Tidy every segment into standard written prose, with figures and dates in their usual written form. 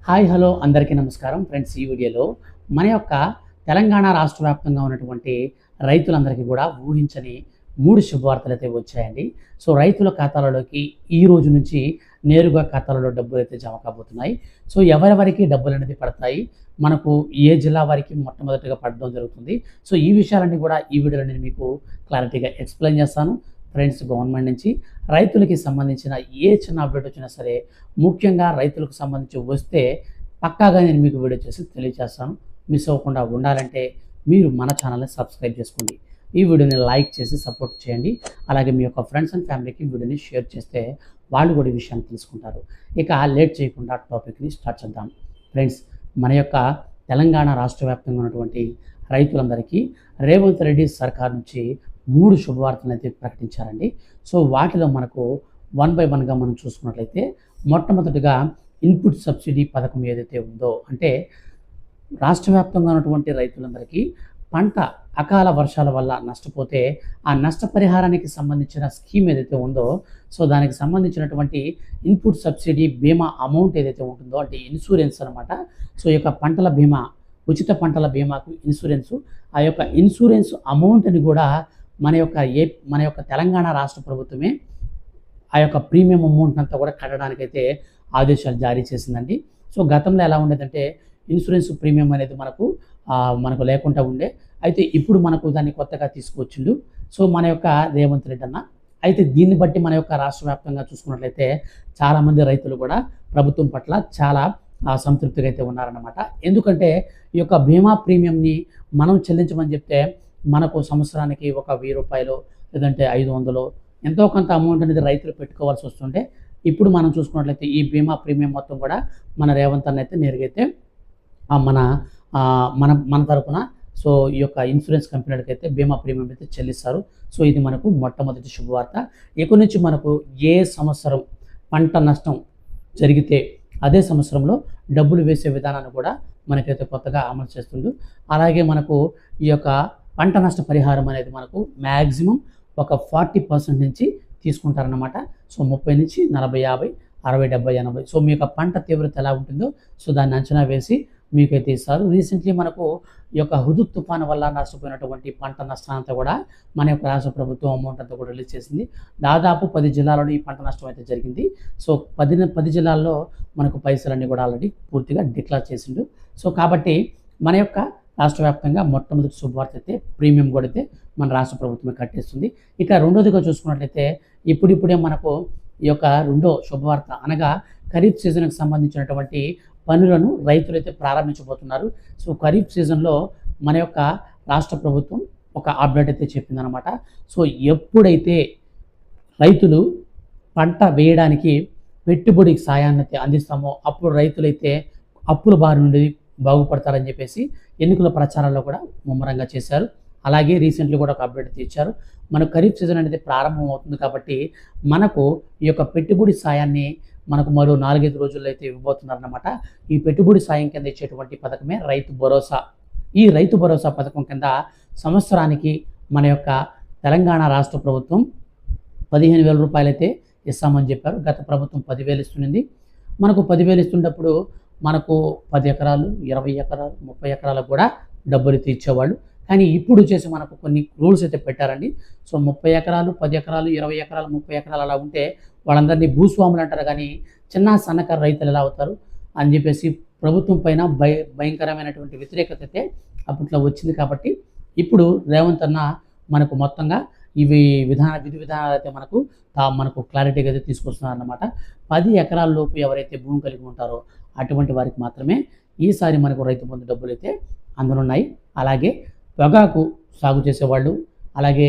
Hi hello అందరికీ నమస్కారం friends. ఈ వీడియోలో మన యొక్క తెలంగాణ రాష్ట్ర వ్యాప్తంగా ఉన్నటువంటి రైతులందరికీ కూడా ఊహించని 3 శుభవార్తలు అయితే వచ్చాయండి. సో రైతుల ఖాతాలలోకి ఈ రోజు నుంచి నేరుగా ఖాతాలలో డబ్బులైతే జమ కాబోతున్నాయి. సో ఎవరెవరికి డబ్బులు అనేది పడతాయి, మనకు ఏ జిల్లా వారికి మొట్టమొదటిగా పడడం జరుగుతుంది. సో ఈ విషయాలన్నీ కూడా ఈ వీడియోలో నేను మీకు క్లారిటీగా ఎక్స్ప్లెయిన్ చేస్తాను. ఫ్రెండ్స్, గవర్నమెంట్ నుంచి రైతులకి సంబంధించిన ఏ చిన్న అప్డేట్ వచ్చినా సరే, ముఖ్యంగా రైతులకు సంబంధించి వస్తే పక్కాగా నేను మీకు వీడియో చేసి తెలియజేస్తాను. మిస్ అవ్వకుండా ఉండాలంటే మీరు మన ఛానల్ని సబ్స్క్రైబ్ చేసుకోండి, ఈ వీడియోని లైక్ చేసి సపోర్ట్ చేయండి. అలాగే మీ యొక్క ఫ్రెండ్స్ అండ్ ఫ్యామిలీకి వీడియోని షేర్ చేస్తే వాళ్ళు కూడా ఈ విషయాన్ని తెలుసుకుంటారు. ఇక లేట్ చేయకుండా టాపిక్ని స్టార్ట్ చేద్దాం. ఫ్రెండ్స్, మన యొక్క తెలంగాణ రాష్ట్ర వ్యాప్తంగా ఉన్నటువంటి రైతులందరికీ రేవంత్ రెడ్డి సర్కార్ నుంచి 3 శుభవార్తలను అయితే ప్రకటించారండి. సో వాటిలో మనకు 1 బై 1గా మనం చూసుకున్నట్లయితే, మొట్టమొదటిగా ఇన్పుట్ సబ్సిడీ పథకం ఏదైతే ఉందో, అంటే రాష్ట్ర వ్యాప్తంగా ఉన్నటువంటి రైతులందరికీ పంట అకాల వర్షాల వల్ల నష్టపోతే ఆ నష్టపరిహారానికి సంబంధించిన స్కీమ్ ఏదైతే ఉందో, సో దానికి సంబంధించినటువంటి ఇన్పుట్ సబ్సిడీ బీమా అమౌంట్ ఏదైతే ఉంటుందో, అంటే ఇన్సూరెన్స్ అనమాట. సో ఈ యొక్క పంటల బీమా, ఉచిత పంటల బీమాకు ఇన్సూరెన్సు, ఆ యొక్క ఇన్సూరెన్స్ అమౌంట్ని కూడా మన యొక్క తెలంగాణ రాష్ట్ర ప్రభుత్వమే ఆ యొక్క ప్రీమియం అమౌంట్ అంతా కూడా కట్టడానికైతే ఆదేశాలు జారీ చేసిందండి. సో గతంలో ఎలా ఉండేదంటే, ఇన్సూరెన్స్ ప్రీమియం అనేది మనకు లేకుండా ఉండే. అయితే ఇప్పుడు మనకు దాన్ని కొత్తగా తీసుకువచ్చిండు సో మన యొక్క రేవంత్ రెడ్డి అన్న. అయితే దీన్ని బట్టి మన యొక్క రాష్ట్ర వ్యాప్తంగా చూసుకున్నట్లయితే చాలామంది రైతులు కూడా ప్రభుత్వం పట్ల చాలా సంతృప్తిగా అయితే ఉన్నారన్నమాట. ఎందుకంటే ఈ యొక్క బీమా ప్రీమియంని మనం చెల్లించమని చెప్తే మనకు సంవత్సరానికి ఒక 1000 రూపాయలు లేదంటే 500 ఎంతో కొంత అమౌంట్ అనేది రైతులు పెట్టుకోవాల్సి వస్తుంటే, ఇప్పుడు మనం చూసుకున్నట్లయితే ఈ బీమా ప్రీమియం మొత్తం కూడా మన రేవంత్ అన్న అయితే నేరుగా అయితే మన మన మన తరపున సో ఈ యొక్క ఇన్సూరెన్స్ కంపెనీలకు అయితే బీమా ప్రీమియం అయితే చెల్లిస్తారు. సో ఇది మనకు మొట్టమొదటి శుభవార్త. ఇక నుంచి మనకు ఏ సంవత్సరం పంట నష్టం జరిగితే అదే సంవత్సరంలో డబ్బులు వేసే విధానాన్ని కూడా మనకైతే కొత్తగా అమలు చేస్తుంది. అలాగే మనకు ఈ యొక్క పంట నష్ట పరిహారం అనేది మనకు మ్యాక్సిమం ఒక 40% నుంచి తీసుకుంటారన్నమాట. సో 30 నుంచి 40, 50, 60, 70, 80. సో మీ యొక్క పంట తీవ్రత ఎలా ఉంటుందో సో దాన్ని అంచనా వేసి మీకైతే ఇస్తారు. రీసెంట్లీ మనకు ఈ యొక్క హుదూద్ తుఫాను వల్ల నష్టపోయినటువంటి పంట నష్టానంతా కూడా మన యొక్క రాష్ట్ర ప్రభుత్వం అమౌంట్ అంతా కూడా రిలీజ్ చేసింది. దాదాపు 10 జిల్లాలలో ఈ పంట నష్టం అయితే జరిగింది. సో 10 జిల్లాల్లో మనకు పైసలన్నీ కూడా ఆల్రెడీ పూర్తిగా డిక్లేర్ చేసిండు. సో కాబట్టి మన యొక్క రాష్ట్ర వ్యాప్తంగా మొట్టమొదటి శుభవార్త అయితే ప్రీమియం కూడా అయితే మన రాష్ట్ర ప్రభుత్వమే కట్టేస్తుంది. ఇక రెండోదిగా చూసుకున్నట్లయితే, ఇప్పుడిప్పుడే మనకు ఈ యొక్క రెండో శుభవార్త అనగా ఖరీఫ్ సీజన్కి సంబంధించినటువంటి పనులను రైతులు అయితే ప్రారంభించబోతున్నారు. సో ఖరీఫ్ సీజన్లో మన యొక్క రాష్ట్ర ప్రభుత్వం ఒక అప్డేట్ అయితే చెప్పిందనమాట. సో ఎప్పుడైతే రైతులు పంట వేయడానికి పెట్టుబడి సాయాన్ని అయితే అందిస్తామో అప్పుడు రైతులైతే అప్పుల బారి నుండి బాగుపడతారని చెప్పేసి ఎన్నికల ప్రచారంలో కూడా ముమ్మరంగా చేశారు. అలాగే రీసెంట్లీ కూడా ఒక అప్డేట్ ఇచ్చారు. మనకు ఖరీఫ్ సీజన్ అనేది ప్రారంభం అవుతుంది కాబట్టి మనకు ఈ యొక్క పెట్టుబడి సాయాన్ని మనకు మరో 4-5 రోజుల్లో అయితే ఇవ్వబోతున్నారన్నమాట. ఈ పెట్టుబడి సాయం కింద ఇచ్చేటువంటి పథకమే రైతు భరోసా. ఈ రైతు భరోసా పథకం కింద సంవత్సరానికి మన యొక్క తెలంగాణ రాష్ట్ర ప్రభుత్వం 15,000 రూపాయలు అయితే ఇస్తామని చెప్పారు. గత ప్రభుత్వం 10,000 ఇస్తుంది. మనకు 10,000 ఇస్తున్నప్పుడు మనకు 10 ఎకరాలు, 20 ఎకరాలు, 30 ఎకరాలకు కూడా డబ్బులు అయితే ఇచ్చేవాళ్ళు. కానీ ఇప్పుడు వచ్చేసి మనకు కొన్ని రూల్స్ అయితే పెట్టారండి. సో 30 ఎకరాలు, 10 ఎకరాలు, 20 ఎకరాలు, 30 ఎకరాలు అలా ఉంటే వాళ్ళందరినీ భూస్వాములు అంటారు. కానీ చిన్న సన్నకారు రైతులు ఎలా అవుతారు అని చెప్పేసి ప్రభుత్వం పైన భయంకరమైనటువంటి వ్యతిరేకత అయితే అప్పట్లో వచ్చింది. కాబట్టి ఇప్పుడు రేవంత్ అన్న మనకు మొత్తంగా విధి విధానాలు అయితే మనకు క్లారిటీగా అయితే తీసుకొస్తున్నారు అన్నమాట. 10 ఎకరాల లోపు ఎవరైతే భూమి కలిగి ఉంటారో అటువంటి వారికి మాత్రమే ఈసారి మనకు రైతు బంధు డబ్బులు అయితే అందనున్నాయి. అలాగే పొగాకు సాగు చేసేవాళ్ళు, అలాగే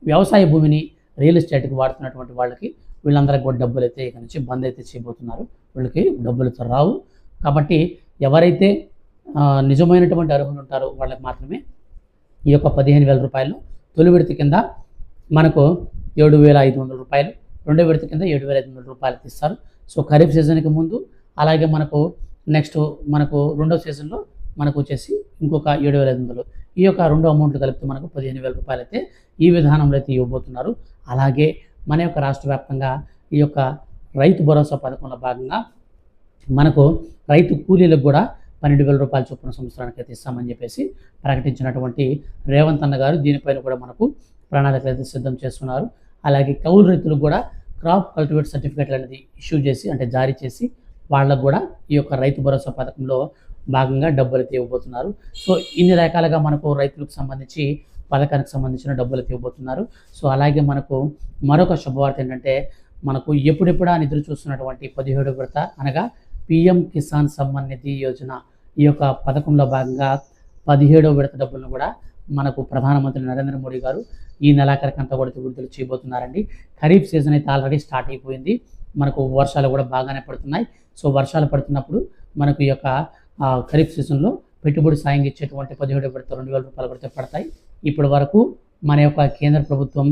వ్యవసాయ భూమిని రియల్ ఎస్టేట్కి వాడుతున్నటువంటి వాళ్ళకి వీళ్ళందరికీ కూడా డబ్బులు అయితే ఇక నుంచి బంద్ అయితే చేయబోతున్నారు. వీళ్ళకి డబ్బులు రావు. కాబట్టి ఎవరైతే నిజమైనటువంటి అర్హులు ఉంటారో వాళ్ళకి మాత్రమే ఈ యొక్క 15,000 రూపాయలు తొలి విడత కింద మనకు 7,500 రూపాయలు, రెండో విడత కింద 7,500 రూపాయలు ఇస్తారు. సో ఖరీఫ్ సీజన్కి ముందు, అలాగే మనకు నెక్స్ట్ మనకు రెండో సీజన్లో మనకు వచ్చేసి ఇంకొక 7,500. ఈ యొక్క రెండు అమౌంట్లు కలిపితే మనకు 15,000 రూపాయలు అయితే ఈ విధానంలో అయితే ఇవ్వబోతున్నారు. అలాగే మన యొక్క రాష్ట్ర వ్యాప్తంగా ఈ యొక్క రైతు భరోసా పథకంలో భాగంగా మనకు రైతు కూలీలకు కూడా 12,000 రూపాయల చొప్పున సంవత్సరానికి అయితే ఇస్తామని చెప్పేసి ప్రకటించినటువంటి రేవంత్ అన్న గారు దీనిపైన కూడా మనకు ప్రణాళికలు అయితే సిద్ధం చేస్తున్నారు. అలాగే కౌలు రైతులకు కూడా క్రాప్ కల్టివేట్ సర్టిఫికేట్లు అనేది ఇష్యూ చేసి అంటే జారీ చేసి వాళ్ళకు కూడా ఈ యొక్క రైతు భరోసా పథకంలో భాగంగా డబ్బులు అయితే ఇవ్వబోతున్నారు. సో ఇన్ని రకాలుగా మనకు రైతులకు సంబంధించి పథకానికి సంబంధించిన డబ్బులు అయితే ఇవ్వబోతున్నారు. సో అలాగే మనకు మరొక శుభవార్త ఏంటంటే మనకు ఎప్పుడెప్పుడా నిధులు చూస్తున్నటువంటి 17వ విడత అనగా పిఎం కిసాన్ సమ్మాన్ నిధి యోజన ఈ యొక్క పథకంలో భాగంగా 17వ విడత డబ్బులను కూడా మనకు ప్రధానమంత్రి నరేంద్ర మోడీ గారు ఈ నెలాఖరికంతా కూడా విడుదల చేయబోతున్నారండి. ఖరీఫ్ సీజన్ అయితే ఆల్రెడీ స్టార్ట్ అయిపోయింది. మనకు వర్షాలు కూడా బాగానే పడుతున్నాయి. సో వర్షాలు పడుతున్నప్పుడు మనకు ఈ యొక్క ఖరీఫ్ సీజన్లో పెట్టుబడి సాయం ఇచ్చేటువంటి 17వ విడత 2,000 రూపాయలు కూడా పడతాయి. ఇప్పటి వరకు మన యొక్క కేంద్ర ప్రభుత్వం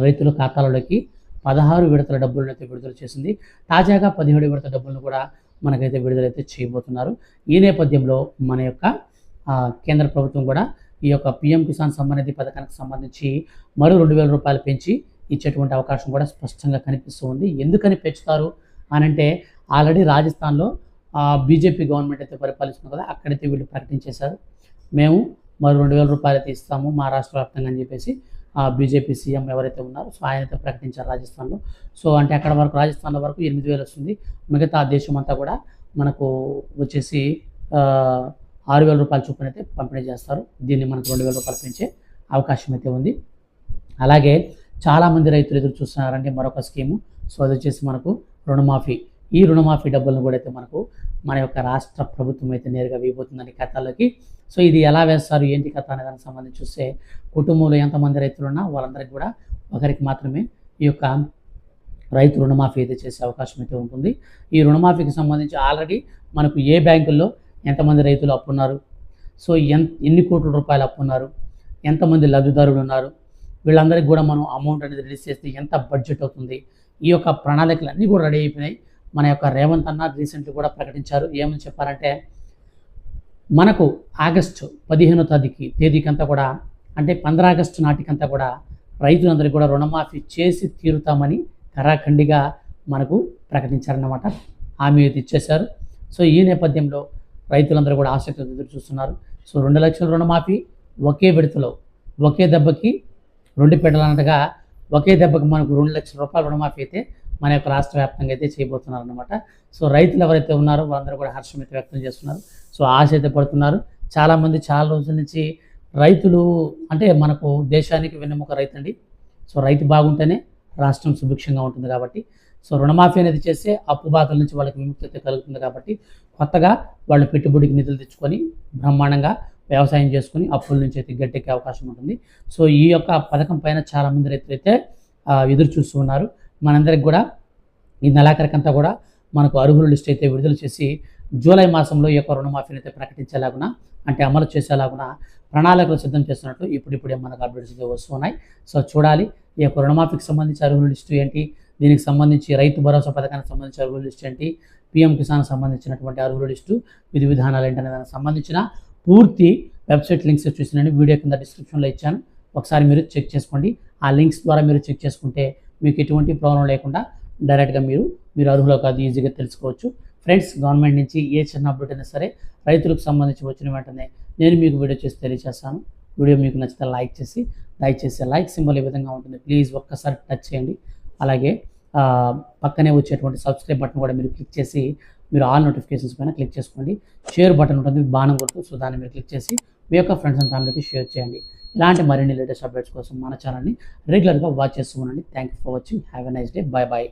రైతుల ఖాతాలలోకి 16 విడతల డబ్బులను అయితే విడుదల చేసింది. తాజాగా 17 విడత డబ్బులను కూడా మనకైతే విడుదలైతే చేయబోతున్నారు. ఈ నేపథ్యంలో మన యొక్క కేంద్ర ప్రభుత్వం కూడా ఈ యొక్క పిఎం కిసాన్ సమ్మాన్ నిధి పథకానికి సంబంధించి మరో 2,000 రూపాయలు పెంచి ఇచ్చేటువంటి అవకాశం కూడా స్పష్టంగా కనిపిస్తూ ఉంది. ఎందుకని పెంచుతారు అని అంటే ఆల్రెడీ రాజస్థాన్లో బీజేపీ గవర్నమెంట్ అయితే పరిపాలిస్తుంది కదా, అక్కడైతే వీళ్ళు ప్రకటించేశారు మేము మరో 2,000 రూపాయలు అయితే ఇస్తాము మా రాష్ట్ర వ్యాప్తంగా అని చెప్పేసి బీజేపీ సీఎం ఎవరైతే ఉన్నారో సో ఆయన అయితే ప్రకటించారు రాజస్థాన్లో. సో అంటే అక్కడ వరకు రాజస్థాన్లో వరకు 8,000 వస్తుంది. మిగతా దేశం అంతా కూడా మనకు వచ్చేసి 6,000 రూపాయల చొప్పున అయితే పంపిణీ చేస్తారు. దీన్ని మనకు 2,000 రూపాయలు పెంచే అవకాశం అయితే ఉంది. అలాగే చాలామంది రైతులు ఎదురు చూస్తున్నారంటే మరొక స్కీము. సో అది వచ్చేసి మనకు రుణమాఫీ. ఈ రుణమాఫీ డబ్బులను కూడా అయితే మనకు మన యొక్క రాష్ట్ర ప్రభుత్వం అయితే నేరుగా వేయబోతుందండి ఖాతాలోకి. సో ఇది ఎలా వేస్తారు ఏంటి కథ అనే దానికి సంబంధించి చూస్తే కుటుంబంలో ఎంతమంది రైతులు ఉన్నా వాళ్ళందరికీ కూడా ఒకరికి మాత్రమే ఈ యొక్క రైతు రుణమాఫీ అయితే చేసే అవకాశం అయితే ఉంటుంది. ఈ రుణమాఫీకి సంబంధించి ఆల్రెడీ మనకు ఏ బ్యాంకుల్లో ఎంతమంది రైతులు అప్పున్నారు, సో ఎన్ని కోట్ల రూపాయలు అప్పున్నారు, ఎంతమంది లబ్ధిదారులు ఉన్నారు, వీళ్ళందరికీ కూడా మనం అమౌంట్ అనేది రిలీజ్ చేస్తే ఎంత బడ్జెట్ అవుతుంది, ఈ యొక్క ప్రణాళికలు అన్నీ కూడా రెడీ అయిపోయినాయి. మన యొక్క రేవంత్ అన్న రీసెంట్గా కూడా ప్రకటించారు. ఏమని చెప్పారంటే మనకు ఆగస్టు 15వ తేదీకంతా కూడా అంటే 15 ఆగస్టు నాటికంతా కూడా రైతులందరికీ కూడా రుణమాఫీ చేసి తీరుతామని కరాఖండిగా మనకు ప్రకటించారన్నమాట. హామీ అయితే ఇచ్చేశారు. సో ఈ నేపథ్యంలో రైతులందరూ కూడా ఆసక్తితో ఎదురు చూస్తున్నారు. సో 2 లక్షల రుణమాఫీ ఒకే విడతలో ఒకే దెబ్బకి 2 పెడలన్నట్టుగా ఒకే దెబ్బకి మనకు 2 లక్షల రూపాయల రుణమాఫీ అయితే మన యొక్క రాష్ట్ర వ్యాప్తంగా అయితే చేయబోతున్నారు అనమాట. సో రైతులు ఎవరైతే ఉన్నారో వాళ్ళందరూ కూడా హర్షం అయితే వ్యక్తం చేస్తున్నారు. సో ఆశ అయితే పడుతున్నారు. చాలామంది చాలా రోజుల నుంచి రైతులు అంటే మనకు దేశానికి వెన్నెముక రైతు అండి. సో రైతు బాగుంటేనే రాష్ట్రం సుభిక్షంగా ఉంటుంది కాబట్టి సో రుణమాఫీ అనేది చేస్తే అప్పు బాధల నుంచి వాళ్ళకి విముక్తి కలుగుతుంది కాబట్టి కొత్తగా వాళ్ళు పెట్టుబడికి నిధులు తెచ్చుకొని బ్రహ్మాండంగా వ్యవసాయం చేసుకుని అప్పుల నుంచి అయితే గట్టెక్కే అవకాశం ఉంటుంది. సో ఈ యొక్క పథకం పైన చాలామంది రైతులు అయితే ఎదురు చూస్తూ ఉన్నారు. మనందరికి కూడా ఈ నెలాఖరికంతా కూడా మనకు అర్హుల లిస్ట్ అయితే విడుదల చేసి జూలై మాసంలో ఈ యొక్క రుణమాఫీని అయితే ప్రకటించేలాగున అంటే అమలు చేసేలాగున ప్రణాళికలు సిద్ధం చేస్తున్నట్టు ఇప్పుడిప్పుడే మనకు అప్డేట్స్ అయితే వస్తున్నాయి. సో చూడాలి ఈ యొక్క రుణమాఫీకి సంబంధించి అర్హుల లిస్టు ఏంటి, దీనికి సంబంధించి రైతు భరోసా పథకానికి సంబంధించి అర్హుల లిస్ట్ ఏంటి, పిఎం కిసాన్ సంబంధించినటువంటి అర్హుల లిస్టు విధి విధానాలు ఏంటనే దానికి సంబంధించిన పూర్తి వెబ్సైట్ లింక్స్ చూసినండి వీడియో కింద డిస్క్రిప్షన్లో ఇచ్చాను. ఒకసారి మీరు చెక్ చేసుకోండి. ఆ లింక్స్ ద్వారా మీరు చెక్ చేసుకుంటే మీకు ఎటువంటి ప్రాబ్లం లేకుండా డైరెక్ట్గా మీరు అర్హులో కాదు ఈజీగా తెలుసుకోవచ్చు. ఫ్రెండ్స్, గవర్నమెంట్ నుంచి ఏ చిన్న అప్డేట్ అయినా సరే రైతులకు సంబంధించి వచ్చిన వెంటనే నేను మీకు వీడియో చేసి తెలియజేస్తాను. వీడియో మీకు నచ్చితే లైక్ చేసి దయచేసి లైక్ సింబల్ ఏ విధంగా ఉంటుంది ప్లీజ్ ఒక్కసారి టచ్ చేయండి. అలాగే పక్కనే వచ్చేటువంటి సబ్స్క్రైబ్ బటన్ కూడా మీరు క్లిక్ చేసి మీరు ఆల్ నోటిఫికేషన్స్ పైన క్లిక్ చేసుకోండి. షేర్ బటన్ ఉంటుంది బాణం గుర్తు, సో దాన్ని మీరు క్లిక్ చేసి మీ యొక్క ఫ్రెండ్స్ అండ్ ఫ్యామిలీకి షేర్ చేయండి. ఇలాంటి మరిన్ని లేటెస్ట్ అప్డేట్స్ కోసం మన ఛానల్ని రెగ్యులర్గా వాచ్ చేస్తూ ఉండండి. Thank you for watching. Have a nice day. Bye bye.